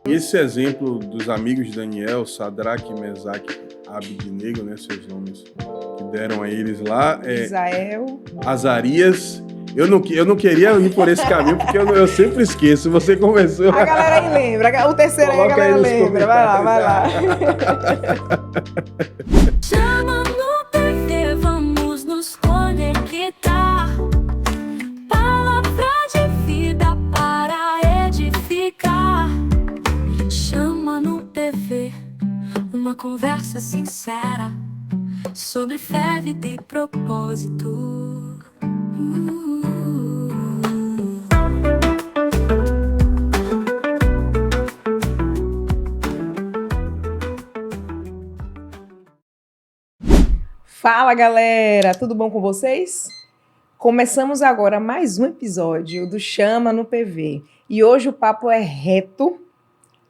Esse exemplo dos amigos de Daniel, Sadraque, Mesaque, Abednego, né, seus nomes que deram a eles lá, Misael, Azarias. Eu não queria ir por esse caminho, porque eu sempre esqueço. Você começou. a galera aí lembra, o terceiro aí a Coloca aí galera nos lembra, vai lá. Chama no PV, vamos nos conectar. Palavra de vida para edificar. Chama no PV, uma conversa sincera sobre fé, vida e propósito. Fala galera, tudo bom com vocês? Começamos agora mais um episódio do Chama no PV e hoje o papo é reto,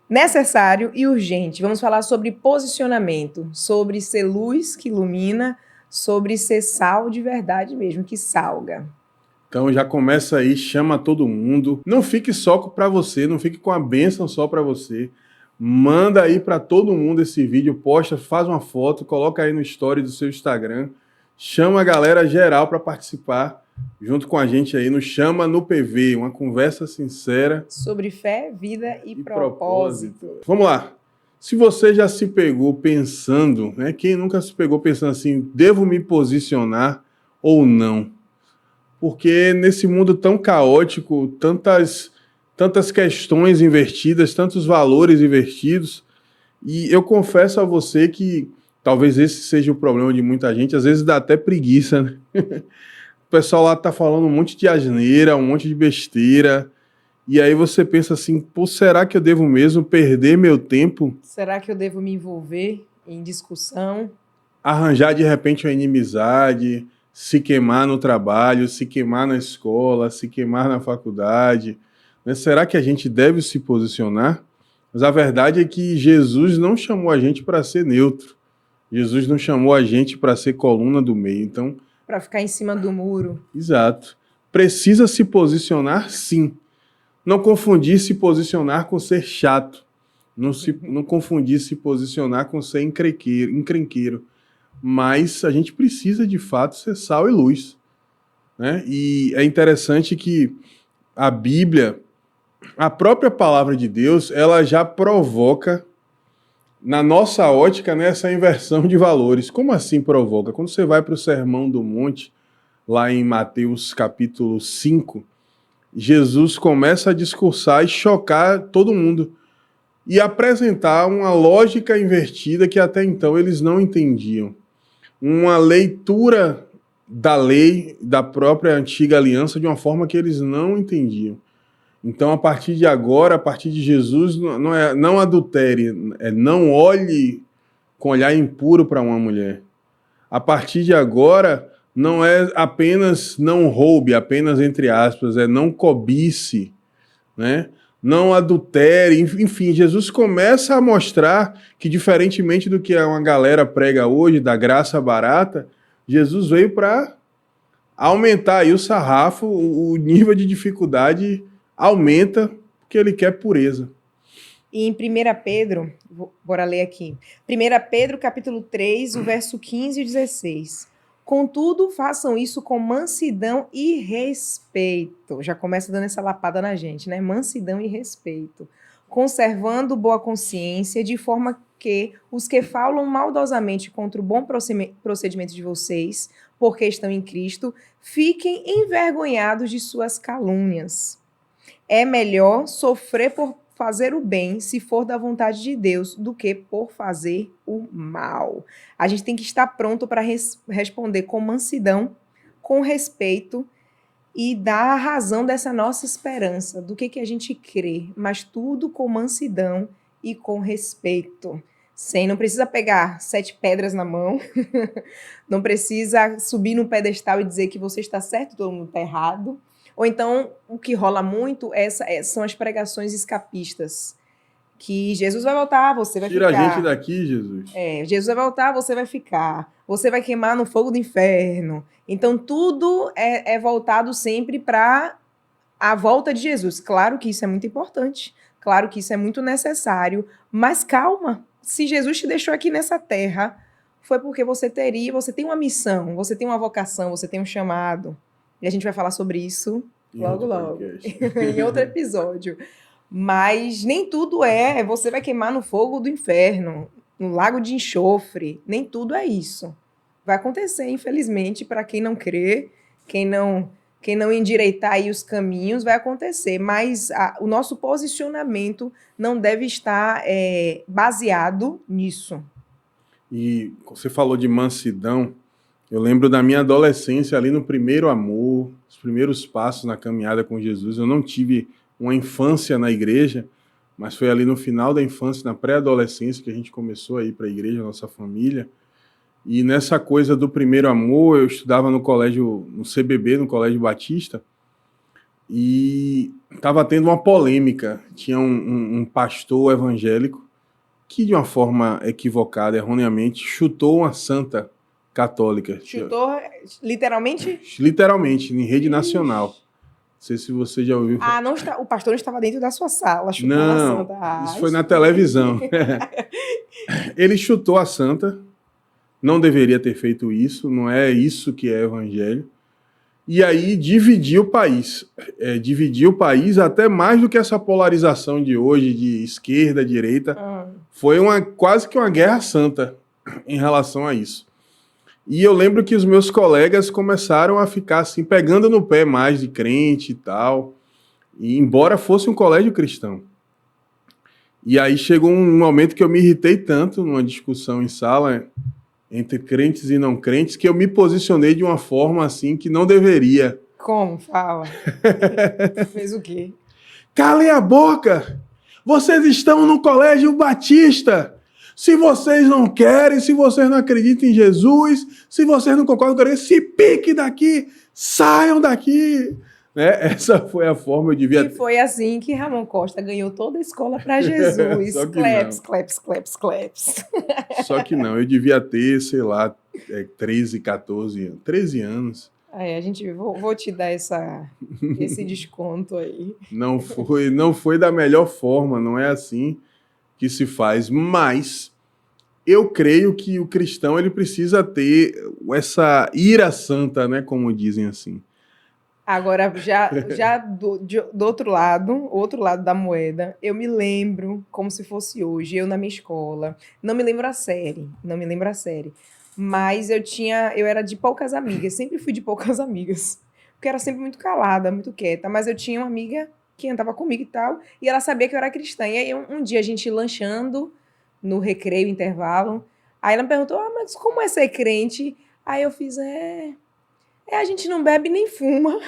necessário e urgente. Vamos falar sobre posicionamento, sobre ser luz que ilumina, sobre ser sal de verdade mesmo, que salga. Então já começa aí, chama todo mundo. Não fique só para você, não fique com a bênção só para você. Manda aí para todo mundo esse vídeo, posta, faz uma foto, coloca aí no story do seu Instagram. Chama a galera geral para participar junto com a gente aí no Chama no PV, uma conversa sincera sobre fé, vida e propósito. Vamos lá. Se você já se pegou pensando, né? Quem nunca se pegou pensando assim, devo me posicionar ou não? Porque nesse mundo tão caótico, tantas questões invertidas, tantos valores invertidos, e eu confesso a você que talvez esse seja o problema de muita gente, às vezes dá até preguiça, né? O pessoal lá tá falando um monte de asneira, um monte de besteira, e aí você pensa assim, pô, será que eu devo mesmo perder meu tempo? Será que eu devo me envolver em discussão? Arranjar de repente uma inimizade, se queimar no trabalho, se queimar na escola, se queimar na faculdade, né? Será que a gente deve se posicionar? Mas a verdade é que Jesus não chamou a gente para ser neutro. Jesus não chamou a gente para ser coluna do meio. Então, para ficar em cima do muro. Exato. Precisa se posicionar, sim. Não confundir se posicionar com ser chato. Não confundir se posicionar com ser encrenqueiro. Mas a gente precisa, de fato, ser sal e luz, né? E é interessante que a Bíblia, a própria palavra de Deus, ela já provoca, na nossa ótica, né, essa inversão de valores. Como assim provoca? Quando você vai para o Sermão do Monte, lá em Mateus capítulo 5, Jesus começa a discursar e chocar todo mundo e apresentar uma lógica invertida que até então eles não entendiam. Uma leitura da lei, da própria antiga aliança, de uma forma que eles não entendiam. Então, a partir de agora, a partir de Jesus, não adultere, não olhe com olhar impuro para uma mulher. A partir de agora, não é apenas não roube, apenas entre aspas, é não cobice, né? Não adultere, enfim, Jesus começa a mostrar que, diferentemente do que uma galera prega hoje, da graça barata, Jesus veio para aumentar aí o sarrafo, o nível de dificuldade aumenta, porque ele quer pureza. E em 1 Pedro, bora ler aqui, 1 Pedro capítulo 3, o verso 15 e 16. Contudo, façam isso com mansidão e respeito. Já começa dando essa lapada na gente, né? Mansidão e respeito. Conservando boa consciência, de forma que os que falam maldosamente contra o bom procedimento de vocês, porque estão em Cristo, fiquem envergonhados de suas calúnias. É melhor sofrer por fazer o bem, se for da vontade de Deus, do que por fazer o mal. A gente tem que estar pronto para responder com mansidão, com respeito e dar a razão dessa nossa esperança, do que a gente crê, mas tudo com mansidão e com respeito. Não precisa pegar 7 pedras na mão, não precisa subir no pedestal e dizer que você está certo e todo mundo está errado. Ou então, o que rola muito são as pregações escapistas. Que Jesus vai voltar, você vai ficar. Tira a gente daqui, Jesus. Jesus vai voltar, você vai ficar. Você vai queimar no fogo do inferno. Então, tudo é voltado sempre para a volta de Jesus. Claro que isso é muito importante. Claro que isso é muito necessário, mas calma. Se Jesus te deixou aqui nessa terra, foi porque você tem uma missão, você tem uma vocação, você tem um chamado. E a gente vai falar sobre isso logo, logo, em outro episódio. Mas nem tudo você vai queimar no fogo do inferno, no lago de enxofre. Nem tudo é isso. Vai acontecer, infelizmente, para quem não crê, quem não endireitar aí os caminhos, vai acontecer. Mas o nosso posicionamento não deve estar baseado nisso. E você falou de mansidão. Eu lembro da minha adolescência ali no primeiro amor, os primeiros passos na caminhada com Jesus. Eu não tive uma infância na igreja, mas foi ali no final da infância, na pré-adolescência, que a gente começou a ir para a igreja, nossa família. E nessa coisa do primeiro amor, eu estudava no colégio, no CBB, no Colégio Batista, e estava tendo uma polêmica. Tinha um pastor evangélico que, de uma forma equivocada, erroneamente, chutou uma santa católica. Chutou literalmente? Literalmente, em rede nacional. Não sei se você já ouviu. O pastor não estava dentro da sua sala, chutou a santa. Isso foi na televisão. Ele chutou a santa, não deveria ter feito isso, não é isso que é evangelho. E aí dividiu o país. Dividiu o país até mais do que essa polarização de hoje, de esquerda, direita. Foi quase que uma guerra santa em relação a isso. E eu lembro que os meus colegas começaram a ficar assim, pegando no pé mais de crente e tal, e embora fosse um colégio cristão. E aí chegou um momento que eu me irritei tanto numa discussão em sala entre crentes e não crentes, que eu me posicionei de uma forma assim que não deveria. Como? Fala. Fez o quê? Calem a boca! Vocês estão no colégio batista! Se vocês não querem, se vocês não acreditam em Jesus, se vocês não concordam com ele, se pique daqui, saiam daqui. Né? Essa foi a forma, eu devia... E foi assim que Ramon Costa ganhou toda a escola para Jesus. Claps, claps, claps, claps. Só que não, eu devia ter, sei lá, 13, 14 anos. 13 anos. Vou te dar esse desconto aí. Não foi da melhor forma, não é assim que se faz, mas eu creio que o cristão ele precisa ter essa ira santa, né, como dizem assim. Agora, já do outro lado da moeda, eu me lembro como se fosse hoje, eu na minha escola, não me lembro a série, mas eu era de poucas amigas, sempre fui de poucas amigas, porque eu era sempre muito calada, muito quieta, mas eu tinha uma amiga que andava comigo e tal, e ela sabia que eu era cristã. E aí um dia a gente lanchando no recreio, intervalo, aí ela me perguntou, mas como é ser crente? Aí eu fiz, a gente não bebe nem fuma.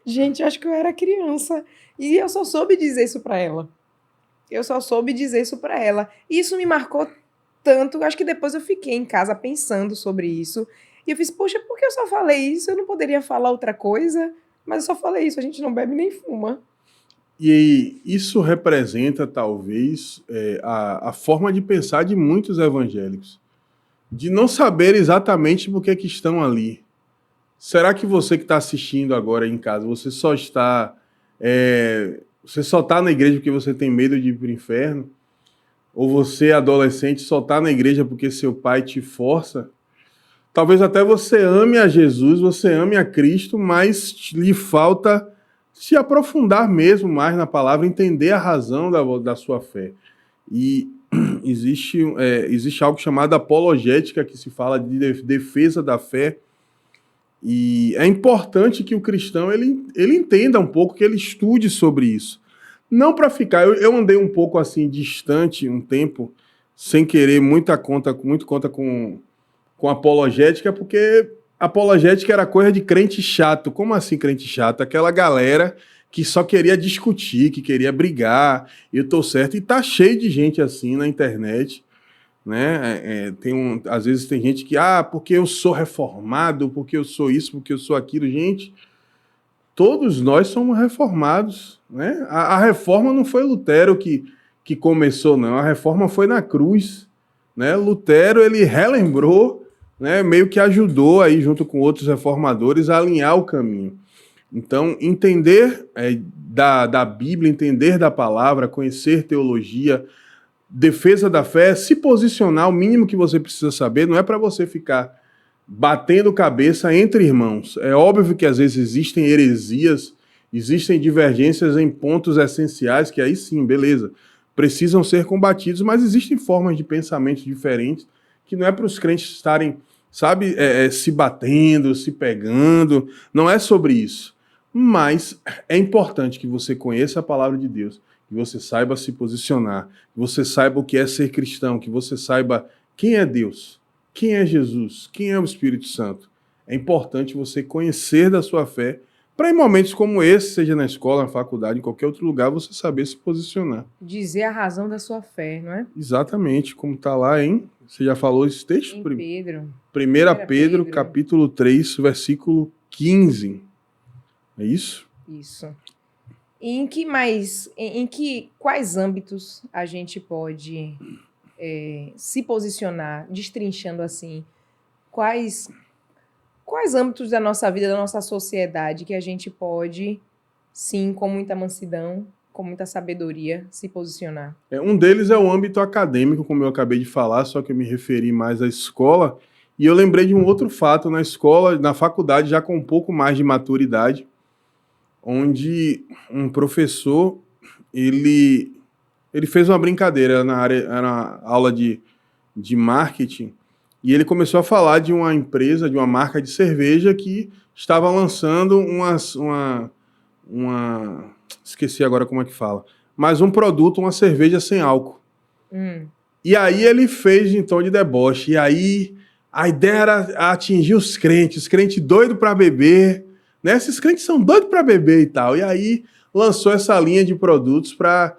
Gente, eu acho que eu era criança, e eu só soube dizer isso pra ela. E isso me marcou tanto, acho que depois eu fiquei em casa pensando sobre isso, e eu fiz, poxa, por que eu só falei isso? Eu não poderia falar outra coisa? Mas eu só falei isso, a gente não bebe nem fuma. E isso representa, talvez, a forma de pensar de muitos evangélicos. De não saber exatamente por que estão ali. Será que você que está assistindo agora em casa, você só está na igreja porque você tem medo de ir para o inferno? Ou você, adolescente, só está na igreja porque seu pai te força? Talvez até você ame a Jesus, você ame a Cristo, mas lhe falta se aprofundar mesmo mais na palavra, entender a razão da sua fé. E existe algo chamado apologética, que se fala de defesa da fé. E é importante que o cristão ele entenda um pouco, que ele estude sobre isso. Não para ficar... Eu andei um pouco assim, distante, um tempo, sem querer muito conta com apologética, porque apologética era coisa de crente chato. Como assim crente chato? Aquela galera que só queria discutir, que queria brigar, eu tô certo, e tá cheio de gente assim na internet, né? Às vezes tem gente que, porque eu sou reformado, porque eu sou isso, porque eu sou aquilo. Gente, todos nós somos reformados, né? A reforma não foi Lutero que começou, não. A reforma foi na cruz, né? Lutero, ele relembrou, né, meio que ajudou aí, junto com outros reformadores, a alinhar o caminho. Então, entender da Bíblia, entender da palavra, conhecer teologia, defesa da fé, se posicionar, o mínimo que você precisa saber, não é para você ficar batendo cabeça entre irmãos. É óbvio que às vezes existem heresias, existem divergências em pontos essenciais, que aí sim, beleza, precisam ser combatidos, mas existem formas de pensamento diferentes, que não é para os crentes estarem, sabe, se batendo, se pegando, não é sobre isso. Mas é importante que você conheça a palavra de Deus, que você saiba se posicionar, que você saiba o que é ser cristão, que você saiba quem é Deus, quem é Jesus, quem é o Espírito Santo. É importante você conhecer da sua fé, para em momentos como esse, seja na escola, na faculdade, em qualquer outro lugar, você saber se posicionar. Dizer a razão da sua fé, não é? Exatamente, como está lá em... Você já falou esse texto? Em Pedro. 1 Pedro, capítulo 3, versículo 15. É isso? Isso. E quais âmbitos a gente pode se posicionar, destrinchando assim? Quais âmbitos da nossa vida, da nossa sociedade, que a gente pode, sim, com muita mansidão, com muita sabedoria, se posicionar? Um deles é o âmbito acadêmico, como eu acabei de falar, só que eu me referi mais à escola. E eu lembrei de um outro fato na escola, na faculdade, já com um pouco mais de maturidade, onde um professor, ele fez uma brincadeira era uma aula de marketing, e ele começou a falar de uma empresa, de uma marca de cerveja que estava lançando esqueci agora como é que fala, mas um produto, uma cerveja sem álcool. E aí ele fez em tom de deboche, e aí a ideia era atingir os crentes doidos para beber, né? Esses crentes são doidos para beber e tal. E aí lançou essa linha de produtos para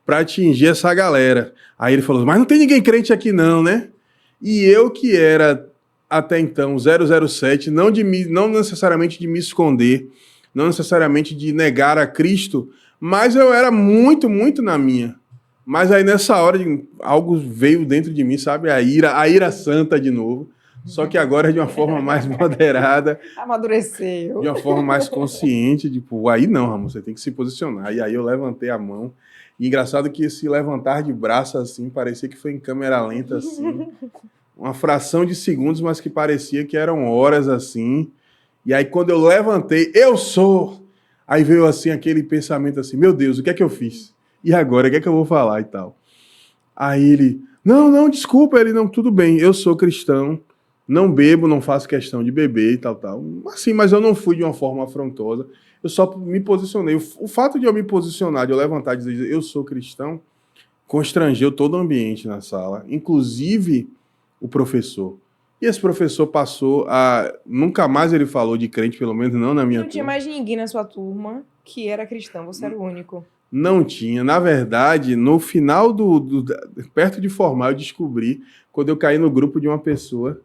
atingir essa galera. Aí ele falou, mas não tem ninguém crente aqui não, né? E eu que era até então 007, não necessariamente de me esconder, não necessariamente de negar a Cristo, mas eu era muito, muito na minha. Mas aí nessa hora algo veio dentro de mim, sabe? A ira santa de novo. Só que agora é de uma forma mais moderada. Amadureceu. De uma forma mais consciente, tipo, aí não, Ramon, você tem que se posicionar. E aí eu levantei a mão. E engraçado que esse levantar de braço, assim, parecia que foi em câmera lenta, assim. Uma fração de segundos, mas que parecia que eram horas, assim. E aí quando eu levantei, eu sou! Aí veio, assim, aquele pensamento assim, meu Deus, o que é que eu fiz? E agora, o que é que eu vou falar e tal? Aí ele, não, desculpa. Ele, não, tudo bem, eu sou cristão. Não bebo, não faço questão de beber e tal. Assim, mas eu não fui de uma forma afrontosa. Eu só me posicionei. O fato de eu me posicionar, de eu levantar e dizer eu sou cristão, constrangeu todo o ambiente na sala, inclusive o professor. E esse professor passou a... Nunca mais ele falou de crente, pelo menos não na minha turma. Não tinha mais ninguém na sua turma que era cristão, você era o único. Não tinha. Na verdade, no final perto de formar, eu descobri, quando eu caí no grupo de uma pessoa,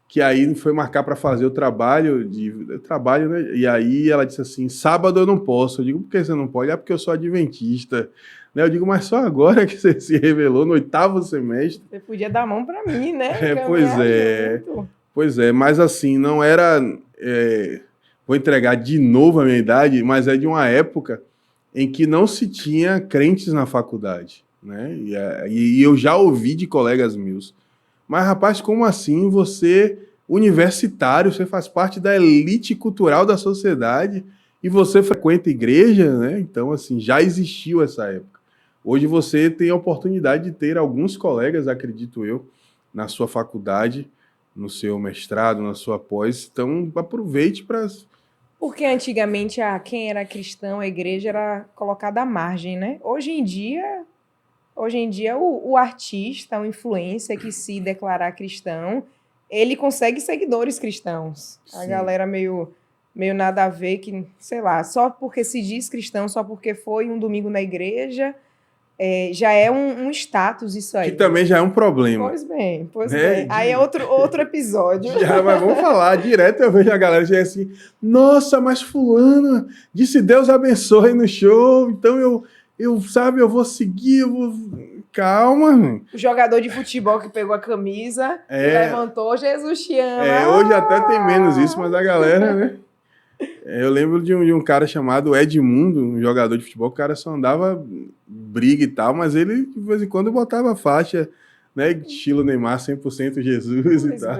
que aí foi marcar para fazer o trabalho, né? E aí ela disse assim, sábado eu não posso. Eu digo, por que você não pode? Porque eu sou adventista. Né? Eu digo, mas só agora que você se revelou, no 8º semestre. Você podia dar a mão para mim, né? Pois é, mas assim, não era... vou entregar de novo a minha idade, mas é de uma época em que não se tinha crentes na faculdade, né? E eu já ouvi de colegas meus, mas, rapaz, como assim você, universitário, você faz parte da elite cultural da sociedade e você frequenta igreja, né? Então, assim, já existiu essa época. Hoje você tem a oportunidade de ter alguns colegas, acredito eu, na sua faculdade, no seu mestrado, na sua pós. Então, aproveite para... Porque antigamente quem era cristão, a igreja era colocada à margem, né? Hoje em dia, o artista, o influencer que se declarar cristão, ele consegue seguidores cristãos. Sim. A galera meio nada a ver, que, sei lá, só porque se diz cristão, só porque foi um domingo na igreja, já é um status isso aí. Que também já é um problema. Pois bem. Aí é outro episódio. Mas vamos falar, direto eu vejo a galera já assim, nossa, mas fulano disse Deus abençoe no show, então eu vou seguir, Calma. O jogador de futebol que pegou a camisa, levantou, Jesus te ama. Hoje até tem menos isso, mas a galera, né? Eu lembro de um cara chamado Edmundo, um jogador de futebol, o cara só andava briga e tal, mas ele de vez em quando botava faixa, né? Estilo Neymar, 100% Jesus e tal.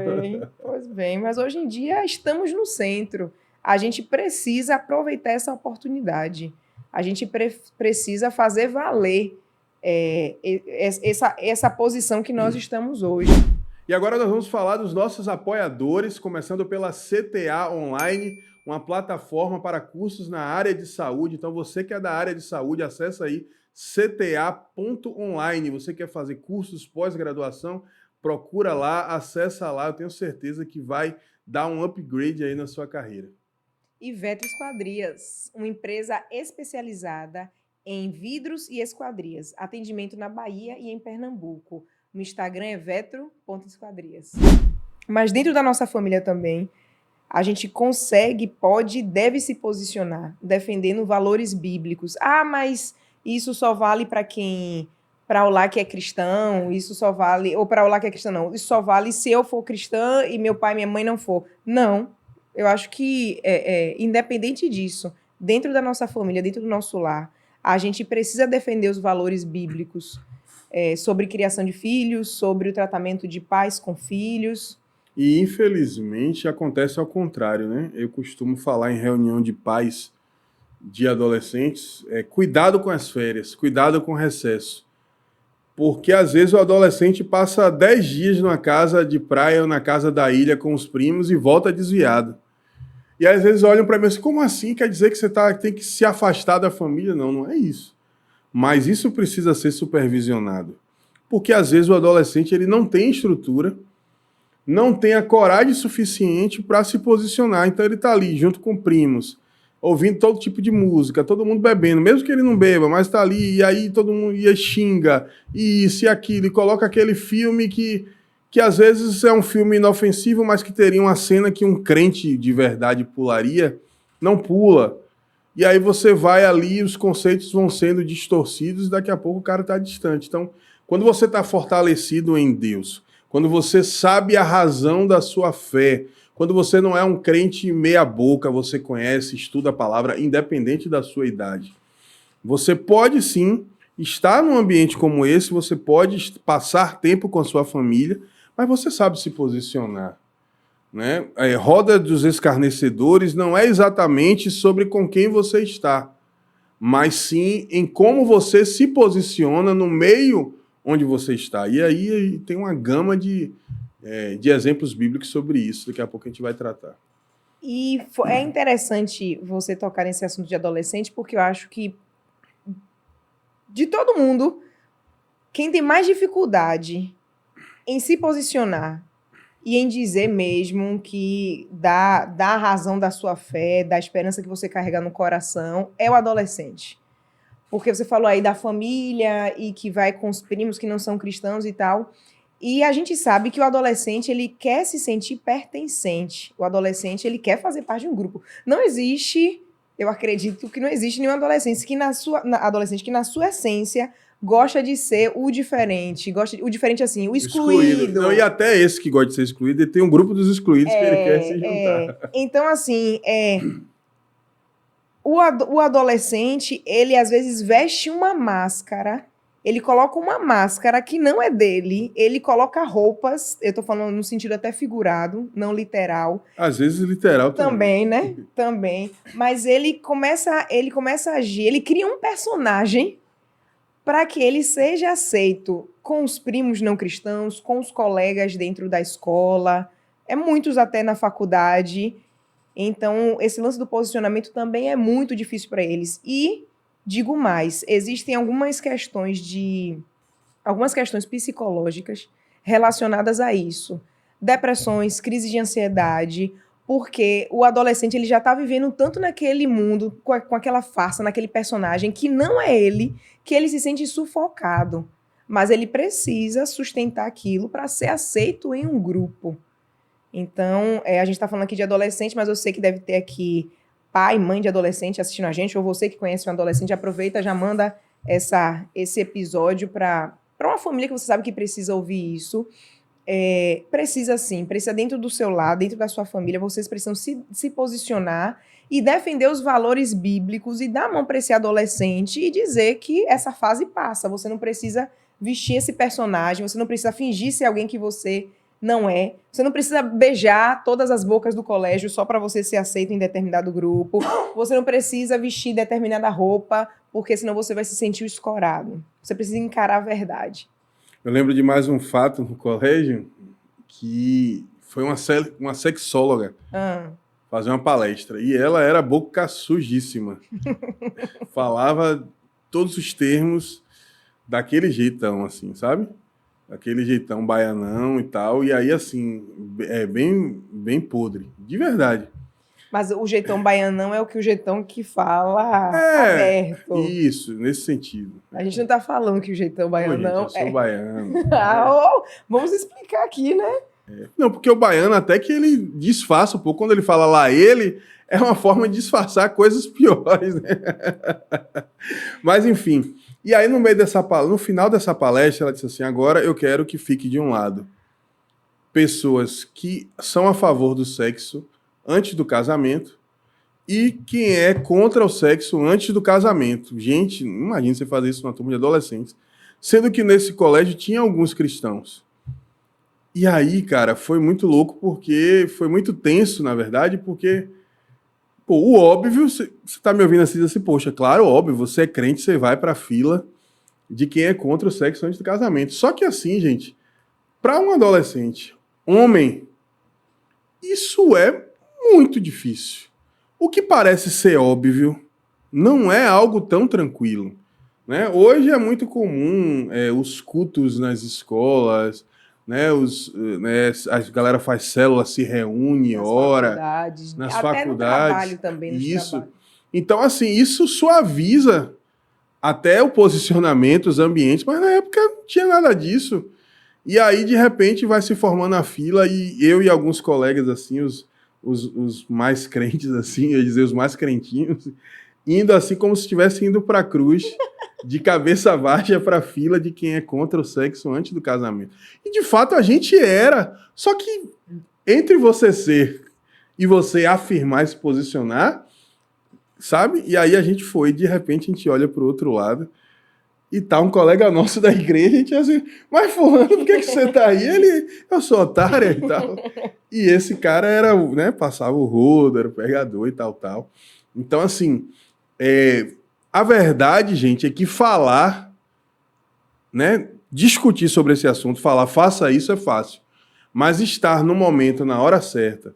Pois bem, mas hoje em dia estamos no centro. A gente precisa aproveitar essa oportunidade. A gente precisa fazer valer essa posição que nós estamos hoje. E agora nós vamos falar dos nossos apoiadores, começando pela CTA Online, uma plataforma para cursos na área de saúde. Então, você que é da área de saúde, acessa aí cta.online. Você quer fazer cursos pós-graduação? Procura lá, acessa lá. Eu tenho certeza que vai dar um upgrade aí na sua carreira. E Vetro Esquadrias, uma empresa especializada em vidros e esquadrias. Atendimento na Bahia e em Pernambuco. No Instagram é vetro.esquadrias. Mas dentro da nossa família também, a gente consegue, pode e deve se posicionar, defendendo valores bíblicos. Ah, mas isso só vale para o lá que é cristão, isso só vale, ou para o lá que é cristão não, isso só vale se eu for cristã e meu pai e minha mãe não for. Não, eu acho que, independente disso, dentro da nossa família, dentro do nosso lar, a gente precisa defender os valores bíblicos, sobre criação de filhos, sobre o tratamento de pais com filhos. E, infelizmente, acontece ao contrário, né? Eu costumo falar em reunião de pais de adolescentes, cuidado com as férias, cuidado com o recesso. Porque, às vezes, o adolescente passa 10 dias numa casa de praia ou na casa da ilha com os primos e volta desviado. E, às vezes, olham para mim assim, como assim? Quer dizer que você tem que se afastar da família? Não, não é isso. Mas isso precisa ser supervisionado. Porque, às vezes, o adolescente ele não tem estrutura, não tem a coragem suficiente para se posicionar. Então, ele está ali, junto com primos, ouvindo todo tipo de música, todo mundo bebendo, mesmo que ele não beba, mas está ali, e aí todo mundo xinga, e isso e aquilo, e coloca aquele filme que às vezes é um filme inofensivo, mas que teria uma cena que um crente de verdade pularia, não pula. E aí você vai ali, os conceitos vão sendo distorcidos, e daqui a pouco o cara está distante. Então, quando você está fortalecido em Deus, quando você sabe a razão da sua fé, quando você não é um crente meia boca, você conhece, estuda a palavra, independente da sua idade. Você pode sim estar num ambiente como esse, você pode passar tempo com a sua família, mas você sabe se posicionar. Né? Roda dos escarnecedores não é exatamente sobre com quem você está, mas sim em como você se posiciona no meio onde você está. E aí tem uma gama de exemplos bíblicos sobre isso. Daqui a pouco a gente vai tratar. E é interessante você tocar nesse assunto de adolescente, porque eu acho que de todo mundo, quem tem mais dificuldade em se posicionar e em dizer mesmo que dá a razão da sua fé, da esperança que você carrega no coração, é o adolescente. Porque você falou aí da família e que vai com os primos que não são cristãos e tal. E a gente sabe que o adolescente, ele quer se sentir pertencente. O adolescente, ele quer fazer parte de um grupo. Não existe, eu acredito que não existe nenhum adolescente que na sua essência gosta de ser o diferente. O diferente assim, o excluído. Não, e até esse que gosta de ser excluído, ele tem um grupo dos excluídos que ele quer se juntar. Então, assim, o adolescente, ele às vezes veste uma máscara. Ele coloca uma máscara que não é dele, ele coloca roupas, eu tô falando no sentido até figurado, não literal. Às vezes literal também. Né? Também. Mas ele começa a agir, ele cria um personagem para que ele seja aceito com os primos não cristãos, com os colegas dentro da escola, muitos até na faculdade. Então, esse lance do posicionamento também é muito difícil para eles. E digo mais, existem algumas questões psicológicas relacionadas a isso. Depressões, crise de ansiedade, porque o adolescente ele já está vivendo tanto naquele mundo, com aquela farsa, naquele personagem, que não é ele, que ele se sente sufocado. Mas ele precisa sustentar aquilo para ser aceito em um grupo. Então, a gente está falando aqui de adolescente, mas eu sei que deve ter aqui pai, mãe de adolescente assistindo a gente, ou você que conhece um adolescente, aproveita, já manda esse episódio para uma família que você sabe que precisa ouvir isso. Precisa sim, precisa dentro do seu lar, dentro da sua família, vocês precisam se posicionar e defender os valores bíblicos e dar a mão para esse adolescente e dizer que essa fase passa. Você não precisa vestir esse personagem, você não precisa fingir ser alguém que você não é. Você não precisa beijar todas as bocas do colégio só para você ser aceito em determinado grupo. Você não precisa vestir determinada roupa, porque senão você vai se sentir escorado. Você precisa encarar a verdade. Eu lembro de mais um fato no colégio, que foi uma sexóloga fazer uma palestra. E ela era boca sujíssima. Falava todos os termos daquele jeitão, assim, sabe? Daquele jeitão baianão e tal. E aí, assim, é bem podre. De verdade. Mas o jeitão baianão é o jeitão que fala aberto. Isso, nesse sentido. A gente não tá falando que o jeitão baianão Pô, gente, eu sou baiano. Vamos explicar aqui, né? Não, porque o baiano até que ele disfarça um pouco. Quando ele fala lá ele, é uma forma de disfarçar coisas piores, né? Mas, enfim. E aí, no final dessa palestra, ela disse assim, agora eu quero que fique de um lado pessoas que são a favor do sexo antes do casamento e quem é contra o sexo antes do casamento. Gente, imagina você fazer isso numa turma de adolescentes. Sendo que nesse colégio tinha alguns cristãos. E aí, cara, foi muito louco porque foi muito tenso, na verdade, porque pô, o óbvio, você tá me ouvindo assim, assim, poxa, claro, óbvio, você é crente, você vai pra fila de quem é contra o sexo antes do casamento. Só que assim, gente, para um adolescente, homem, isso é muito difícil. O que parece ser óbvio não é algo tão tranquilo, né? Hoje é muito comum os cultos nas escolas, né? A galera faz célula, se reúne, ora nas faculdades. No trabalho também, isso. Trabalho. Então, assim, isso suaviza até o posicionamento, os ambientes, mas na época não tinha nada disso. E aí, de repente, vai se formando a fila e eu e alguns colegas, assim, os mais crentes, assim, eu ia dizer os mais crentinhos, indo assim como se estivesse indo para a cruz, de cabeça baixa para a fila de quem é contra o sexo antes do casamento. E, de fato, a gente era. Só que entre você ser e você afirmar e se posicionar, sabe? E aí a gente foi, de repente, a gente olha para o outro lado e tá um colega nosso da igreja, a gente assim, mas fulano, por que você tá aí? Ele, eu sou otário e tal. E esse cara era, né, passava o rodo, era o pegador e tal. Então, assim, a verdade, gente, é que falar, né, discutir sobre esse assunto, falar, faça isso é fácil. Mas estar no momento, na hora certa,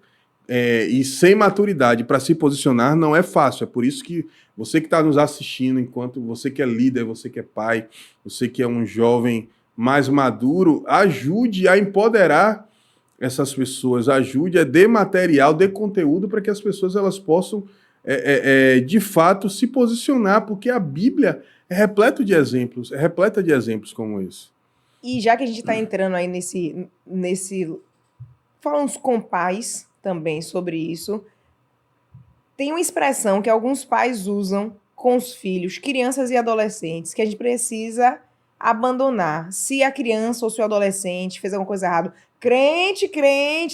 e sem maturidade para se posicionar não é fácil. É por isso que você que está nos assistindo, enquanto você que é líder, você que é pai, você que é um jovem mais maduro, ajude a empoderar essas pessoas, ajude a dar material, dê conteúdo para que as pessoas elas possam, de fato, se posicionar, porque a Bíblia é repleta de exemplos como esse. E já que a gente está entrando aí nesse... Falamos com pais também sobre isso. Tem uma expressão que alguns pais usam com os filhos, crianças e adolescentes, que a gente precisa abandonar. Se a criança ou se o adolescente fez alguma coisa errada, crente,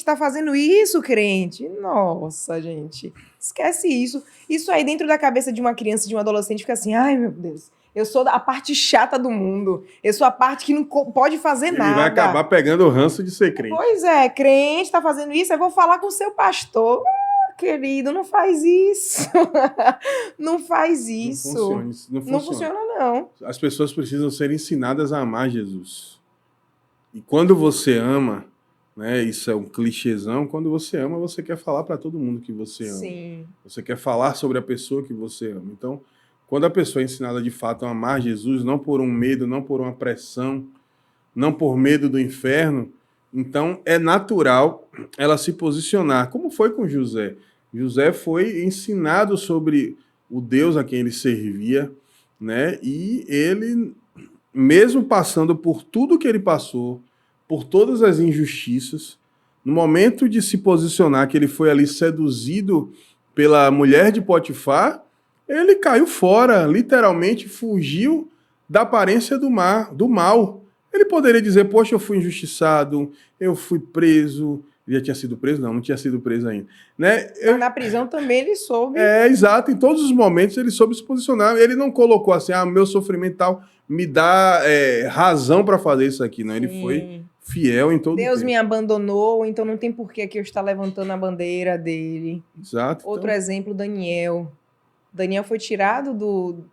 tá fazendo isso, crente. Nossa, gente, esquece isso. Isso aí dentro da cabeça de uma criança e de um adolescente fica assim, ai meu Deus, eu sou a parte chata do mundo, eu sou a parte que não pode fazer nada. Ele vai acabar pegando o ranço de ser crente. Pois é, crente tá fazendo isso, eu vou falar com o seu pastor. Querido, não faz isso. Não faz isso. Não funciona, não. As pessoas precisam ser ensinadas a amar Jesus. E quando você ama, né, isso é um clichêzão, quando você ama, você quer falar para todo mundo que você ama. Sim. Você quer falar sobre a pessoa que você ama. Então, quando a pessoa é ensinada de fato a amar Jesus, não por um medo, não por uma pressão, não por medo do inferno, então é natural ela se posicionar, como foi com José. José foi ensinado sobre o Deus a quem ele servia, né? E ele, mesmo passando por tudo que ele passou, por todas as injustiças, no momento de se posicionar, que ele foi ali seduzido pela mulher de Potifar, ele caiu fora, literalmente fugiu da aparência do mal. Ele poderia dizer, poxa, eu fui injustiçado, eu fui preso, Ele já tinha sido preso? Não tinha sido preso ainda. Né? Mas na prisão também ele soube. Exato. Em todos os momentos ele soube se posicionar. Ele não colocou assim, meu sofrimento tal me dá razão para fazer isso aqui. Não, ele foi fiel em todo o Deus tempo. me abandonou, então não tem por que aqui eu estar levantando a bandeira dele. Exato. Outro exemplo, Daniel. Daniel foi tirado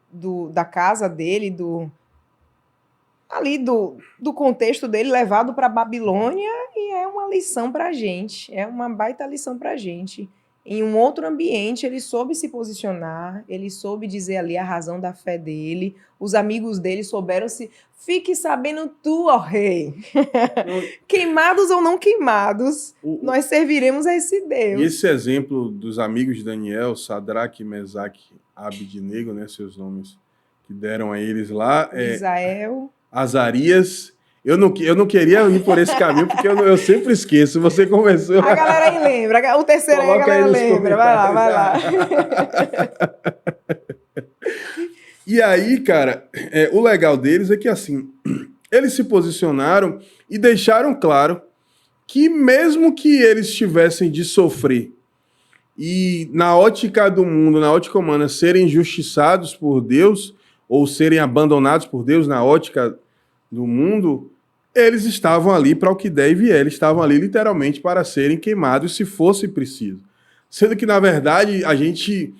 da casa dele, do contexto dele, levado para Babilônia, e é uma lição para a gente, é uma baita lição para a gente. Em um outro ambiente, ele soube se posicionar, ele soube dizer ali a razão da fé dele, os amigos dele souberam se... Fique sabendo tu, ó rei, queimados ou não queimados, nós serviremos a esse Deus. E esse exemplo dos amigos de Daniel, Sadraque, Mesaque, Abednego, né, seus nomes que deram a eles lá, Misael, Azarias. Eu não queria ir por esse caminho, porque eu sempre esqueço. Você começou. A galera aí lembra. O terceiro aí a galera lembra. Vai lá. E aí, cara, o legal deles é que, assim, eles se posicionaram e deixaram claro que mesmo que eles tivessem de sofrer e, na ótica do mundo, na ótica humana, serem injustiçados por Deus ou serem abandonados por Deus na ótica do mundo, eles estavam ali para o que der e vier, eles estavam ali literalmente para serem queimados se fosse preciso. Sendo que, na verdade, a gente,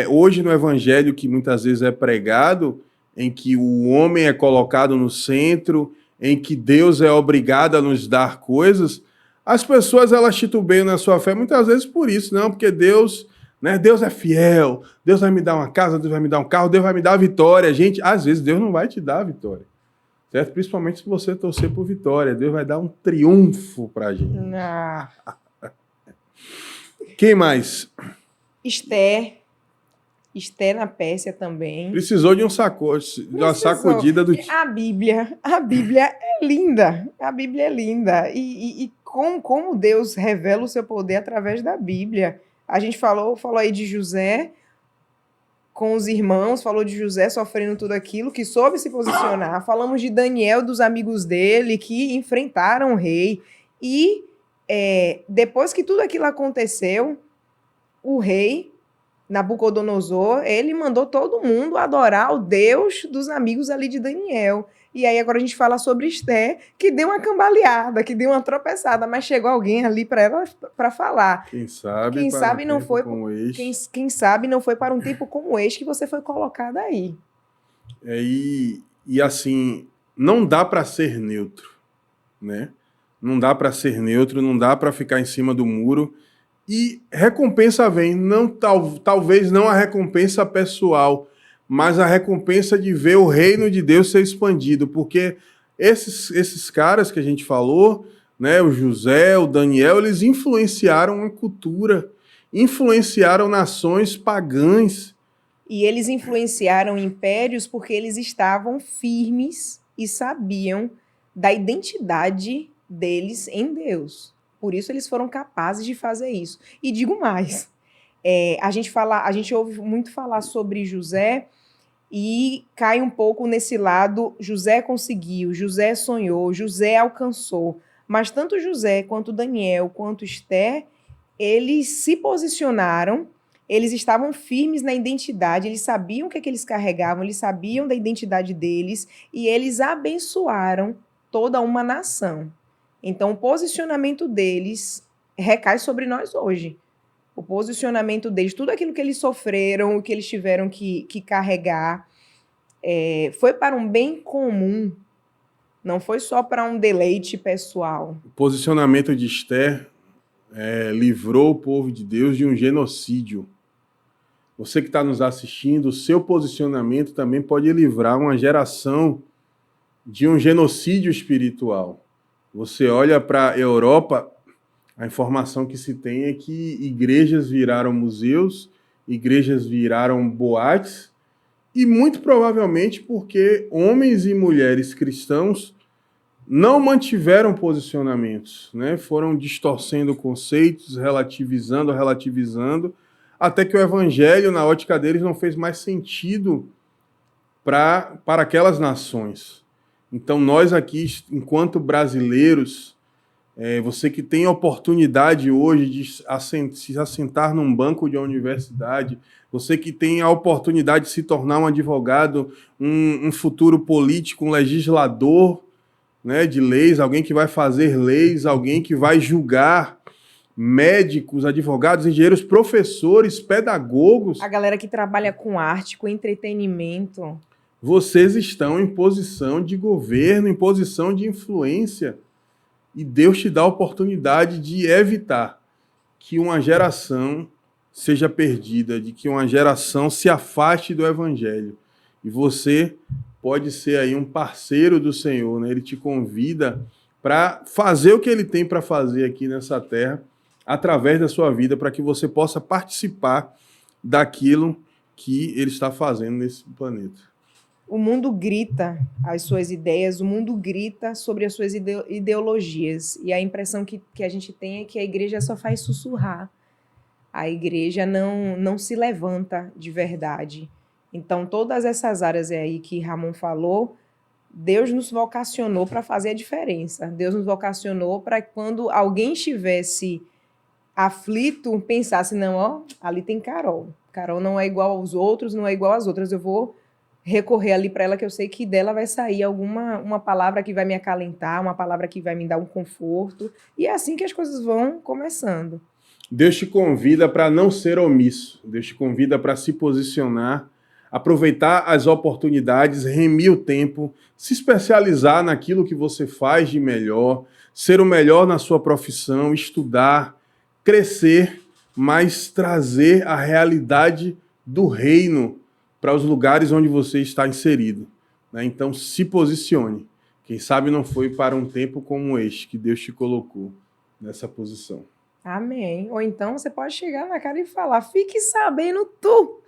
hoje no evangelho que muitas vezes é pregado, em que o homem é colocado no centro, em que Deus é obrigado a nos dar coisas, as pessoas elas titubeiam na sua fé muitas vezes por isso, não, porque Deus, né, Deus é fiel, Deus vai me dar uma casa, Deus vai me dar um carro, Deus vai me dar a vitória. Gente, às vezes Deus não vai te dar a vitória. Certo? Principalmente se você torcer por vitória. Deus vai dar um triunfo pra gente. Quem mais? Esther na Pérsia também. Precisou de uma sacudida do... A Bíblia é linda. A Bíblia é linda. E como Deus revela o seu poder através da Bíblia. A gente falou aí de José com os irmãos, falou de José sofrendo tudo aquilo, que soube se posicionar. Falamos de Daniel, dos amigos dele, que enfrentaram o rei. E depois que tudo aquilo aconteceu, o rei, Nabucodonosor, ele mandou todo mundo adorar o Deus dos amigos ali de Daniel. E aí agora a gente fala sobre Esther, que deu uma cambaleada, que deu uma tropeçada, mas chegou alguém ali para ela para falar. Quem sabe não foi quem sabe não foi para um tempo como este que você foi colocada aí. E assim, não dá para ser neutro, né? Não dá para ser neutro, não dá para ficar em cima do muro. E recompensa vem, talvez não a recompensa pessoal, mas a recompensa de ver o reino de Deus ser expandido, porque esses caras que a gente falou, né, o José, o Daniel, eles influenciaram a cultura, influenciaram nações pagãs. E eles influenciaram impérios porque eles estavam firmes e sabiam da identidade deles em Deus. Por isso eles foram capazes de fazer isso. E digo mais, a gente ouve muito falar sobre José e cai um pouco nesse lado, José conseguiu, José sonhou, José alcançou. Mas tanto José, quanto Daniel, quanto Esther, eles se posicionaram, eles estavam firmes na identidade, eles sabiam o que eles carregavam, eles sabiam da identidade deles e eles abençoaram toda uma nação. Então, o posicionamento deles recai sobre nós hoje. O posicionamento deles, tudo aquilo que eles sofreram, o que eles tiveram que carregar, foi para um bem comum, não foi só para um deleite pessoal. O posicionamento de Esther livrou o povo de Deus de um genocídio. Você que está nos assistindo, o seu posicionamento também pode livrar uma geração de um genocídio espiritual. Você olha para a Europa, a informação que se tem é que igrejas viraram museus, igrejas viraram boates, e muito provavelmente porque homens e mulheres cristãos não mantiveram posicionamentos, né? Foram distorcendo conceitos, relativizando, até que o evangelho, na ótica deles, não fez mais sentido para aquelas nações. Então, nós aqui, enquanto brasileiros, Você que tem a oportunidade hoje de se assentar num banco de uma universidade, você que tem a oportunidade de se tornar um advogado, um futuro político, um legislador, né, de leis, alguém que vai fazer leis, alguém que vai julgar, médicos, advogados, engenheiros, professores, pedagogos. A galera que trabalha com arte, com entretenimento. Vocês estão em posição de governo, em posição de influência. E Deus te dá a oportunidade de evitar que uma geração seja perdida, de que uma geração se afaste do evangelho. E você pode ser aí um parceiro do Senhor, né? Ele te convida para fazer o que ele tem para fazer aqui nessa terra, através da sua vida, para que você possa participar daquilo que ele está fazendo nesse planeta. O mundo grita as suas ideias, o mundo grita sobre as suas ideologias. E a impressão que a gente tem é que a igreja só faz sussurrar. A igreja não se levanta de verdade. Então, todas essas áreas aí que Ramon falou, Deus nos vocacionou para fazer a diferença. Deus nos vocacionou para que quando alguém estivesse aflito, pensasse, não, ó, ali tem Carol. Carol não é igual aos outros, não é igual às outras. Eu vou recorrer ali para ela, que eu sei que dela vai sair uma palavra que vai me acalentar, uma palavra que vai me dar um conforto. E é assim que as coisas vão começando. Deus te convida para não ser omisso. Deus te convida para se posicionar, aproveitar as oportunidades, remir o tempo, se especializar naquilo que você faz de melhor, ser o melhor na sua profissão, estudar, crescer, mas trazer a realidade do reino para os lugares onde você está inserido, né? Então, se posicione. Quem sabe não foi para um tempo como este que Deus te colocou nessa posição. Amém. Ou então você pode chegar na cara e falar, fique sabendo tu.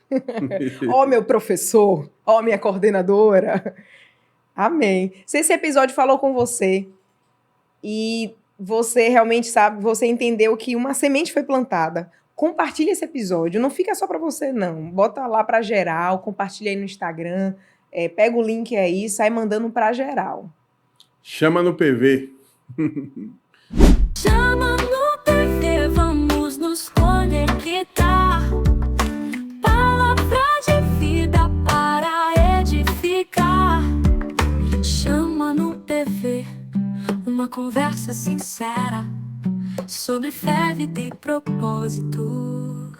Ó, meu professor, ó, minha coordenadora. Amém. Se esse episódio falou com você e você realmente sabe, você entendeu que uma semente foi plantada, compartilha esse episódio, não fica só para você não, bota lá para geral, compartilha aí no Instagram, pega o link aí, sai mandando para geral. Chama no PV. Chama no PV, vamos nos conectar. Palavra de vida para edificar. Chama no PV, uma conversa sincera sobre fé, vida e propósito.